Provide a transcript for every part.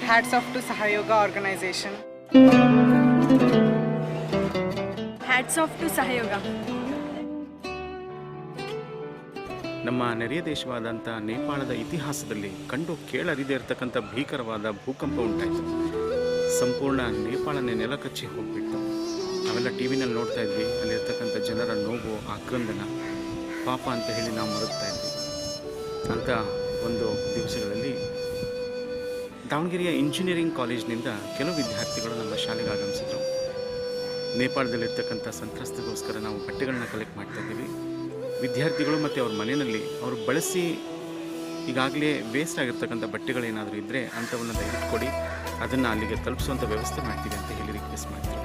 Hats off to Sahayoga organization. Hats off to Sahayoga. ನಮ್ಮ ನೆರೆಯ ದೇಶವಾದಂಥ ನೇಪಾಳದ ಇತಿಹಾಸದಲ್ಲಿ ಕಂಡು ಕೇಳರಿದೇ ಇರತಕ್ಕಂಥ ಭೀಕರವಾದ ಭೂಕಂಪ ಉಂಟಾಯಿತು. ಸಂಪೂರ್ಣ ನೇಪಾಳನೇ ನೆಲಕಚ್ಚಿ ಹೋಗ್ಬಿಟ್ಟು ನಾವೆಲ್ಲ ಟಿ ವಿನಲ್ಲಿ ನೋಡ್ತಾ ಇದ್ವಿ. ಅಲ್ಲಿರ್ತಕ್ಕಂಥ ಜನರ ನೋವು, ಆಕ್ರಂದನ, ಪಾಪ ಅಂತ ಹೇಳಿ ನಾವು ಮರುಗ್ತಾ ಇದ್ವಿ. ಅಂಥ ಒಂದು ದಿವಸಗಳಲ್ಲಿ ದಾವಣಗೆರೆಯ ಇಂಜಿನಿಯರಿಂಗ್ ಕಾಲೇಜಿನಿಂದ ಕೆಲವು ವಿದ್ಯಾರ್ಥಿಗಳು ನಮ್ಮ ಶಾಲೆಗೆ ಆಗಮಿಸಿದರು. ನೇಪಾಳದಲ್ಲಿರ್ತಕ್ಕಂಥ ಸಂತ್ರಸ್ತಿಗೋಸ್ಕರ ನಾವು ಬಟ್ಟೆಗಳನ್ನ ಕಲೆಕ್ಟ್ ಮಾಡ್ತಾ ಇದ್ದೀವಿ. ವಿದ್ಯಾರ್ಥಿಗಳು ಮತ್ತು ಅವ್ರ ಮನೆಯಲ್ಲಿ ಅವರು ಬಳಸಿ ಈಗಾಗಲೇ ವೇಸ್ಟ್ ಆಗಿರ್ತಕ್ಕಂಥ ಬಟ್ಟೆಗಳೇನಾದರೂ ಇದ್ದರೆ ಅಂಥವನ್ನು ದಯವಿಟ್ಟು ಕೊಡಿ, ಅದನ್ನು ಅಲ್ಲಿಗೆ ತಲುಪಿಸುವಂಥ ವ್ಯವಸ್ಥೆ ಮಾಡ್ತೀವಿ ಅಂತ ಹೇಳಿ ರಿಕ್ವೆಸ್ಟ್ ಮಾಡ್ತೀವಿ.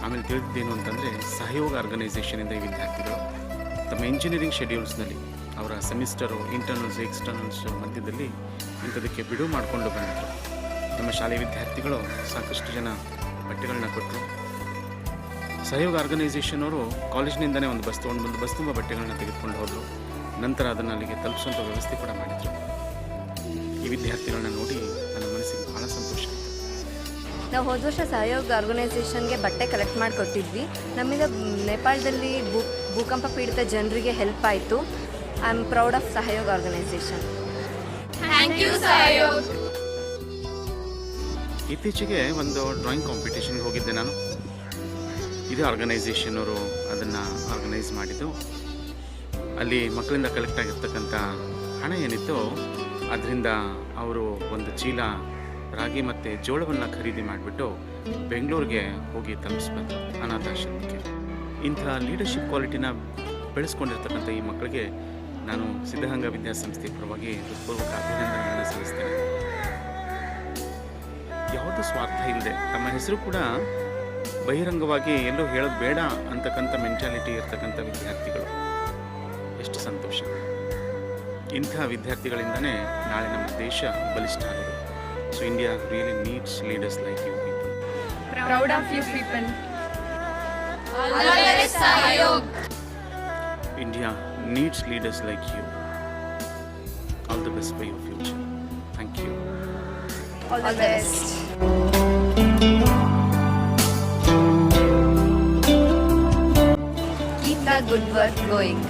ಆಮೇಲೆ ತಿಳಿದಿದ್ದೇನು ಅಂತಂದರೆ, ಸಹಯೋಗ ಆರ್ಗನೈಸೇಷನಿಂದ ಈ ವಿದ್ಯಾರ್ಥಿಗಳು ತಮ್ಮ ಇಂಜಿನಿಯರಿಂಗ್ ಶೆಡ್ಯೂಲ್ಸ್ನಲ್ಲಿ ಅವರ ಸೆಮಿಸ್ಟರು, ಇಂಟರ್ನಲ್ಸ್, ಎಕ್ಸ್ಟರ್ನಲ್ಸ್ ಮಧ್ಯದಲ್ಲಿ ಇಂಥದಕ್ಕೆ ಬಿಡುವು ಮಾಡಿಕೊಂಡು ಬಂದಿದ್ದರು. ನಮ್ಮ ಶಾಲೆಯ ವಿದ್ಯಾರ್ಥಿಗಳು ಸಾಕಷ್ಟು ಜನ ಬಟ್ಟೆಗಳನ್ನ ಕೊಟ್ಟರು. ಸಹಯೋಗ ಆರ್ಗನೈಸೇಷನ್ ಅವರು ಕಾಲೇಜಿನಿಂದನೇ ಒಂದು ಬಸ್ ತೊಗೊಂಡು ಬಂದು ಬಸ್ ತುಂಬ ಬಟ್ಟೆಗಳನ್ನ ತೆಗೆದುಕೊಂಡು ಹೋದರು. ನಂತರ ಅದನ್ನು ಅಲ್ಲಿಗೆ ತಲುಪಿಸುವಂಥ ವ್ಯವಸ್ಥೆ ಕೂಡ ಮಾಡಿದರು. ಈ ವಿದ್ಯಾರ್ಥಿಗಳನ್ನ ನೋಡಿ ನನ್ನ ಮನಸ್ಸಿಗೆ ಭಾಳ ಸಂತೋಷ ಆಯಿತು. ನಾವು ಹೋದ ವರ್ಷ ಸಹಯೋಗ ಆರ್ಗನೈಸೇಷನ್ಗೆ ಬಟ್ಟೆ ಕಲೆಕ್ಟ್ ಮಾಡಿಕೊಟ್ಟಿದ್ವಿ. ನಮ್ಮಿಂದ ನೇಪಾಳದಲ್ಲಿ ಭೂಕಂಪ ಪೀಡಿತ ಜನರಿಗೆ ಹೆಲ್ಪ್ ಆಯಿತು. ಐ ಆಮ್ ಪ್ರೌಡ್ ಆಫ್ ಸಹಯೋಗ ಆರ್ಗನೈಸೇಷನ್. Thank you, Sahayog. ಇತ್ತೀಚೆಗೆ ಒಂದು ಡ್ರಾಯಿಂಗ್ ಕಾಂಪಿಟೇಷನ್ಗೆ ಹೋಗಿದ್ದೆ ನಾನು. ಇದೇ ಆರ್ಗನೈಸೇಷನ್ ಅವರು ಅದನ್ನು ಆರ್ಗನೈಸ್ ಮಾಡಿದ್ದು. ಅಲ್ಲಿ ಮಕ್ಕಳಿಂದ ಕಲೆಕ್ಟ್ ಆಗಿರ್ತಕ್ಕಂಥ ಹಣ ಏನಿತ್ತು ಅದರಿಂದ ಅವರು ಒಂದು ಚೀಲ ರಾಗಿ ಮತ್ತು ಜೋಳವನ್ನು ಖರೀದಿ ಮಾಡಿಬಿಟ್ಟು ಬೆಂಗಳೂರಿಗೆ ಹೋಗಿ ತಲುಪಿಸ್ಬೇಕು ಅನಾಥಾಶ್ರಮಕ್ಕೆ. ಇಂಥ ಲೀಡರ್ಶಿಪ್ ಕ್ವಾಲಿಟಿನ ಬೆಳೆಸ್ಕೊಂಡಿರ್ತಕ್ಕಂಥ ಈ ಮಕ್ಕಳಿಗೆ ನಾನು ಸಿದ್ಧಗಂಗಾ ವಿದ್ಯಾಸಂಸ್ಥೆ ಪರವಾಗಿ ಹೃತ್ಪೂರ್ವಕ ಅಭಿನಂದನೆಗಳನ್ನು ಸಲ್ಲಿಸ್ತೇನೆ. ಯಾವುದೂ ಸ್ವಾರ್ಥ ಇಲ್ಲದೆ ತಮ್ಮ ಹೆಸರು ಕೂಡ ಬಹಿರಂಗವಾಗಿ ಎಲ್ಲೂ ಹೇಳೋದು ಬೇಡ ಅಂತಕ್ಕಂಥ ಮೆಂಟಾಲಿಟಿ ಇರ್ತಕ್ಕಂಥ ವಿದ್ಯಾರ್ಥಿಗಳು. ಎಷ್ಟು ಸಂತೋಷ! ಇಂಥ ವಿದ್ಯಾರ್ಥಿಗಳಿಂದನೇ ನಾಳೆ ನಮ್ಮ ದೇಶ ಬಲಿಷ್ಠ ಆಗೋದು. So India really needs leaders like you people. Proud of you people. All the best, Sahayog. India needs leaders like you. All the best for your future. Thank you. All the best. Keep the good work going.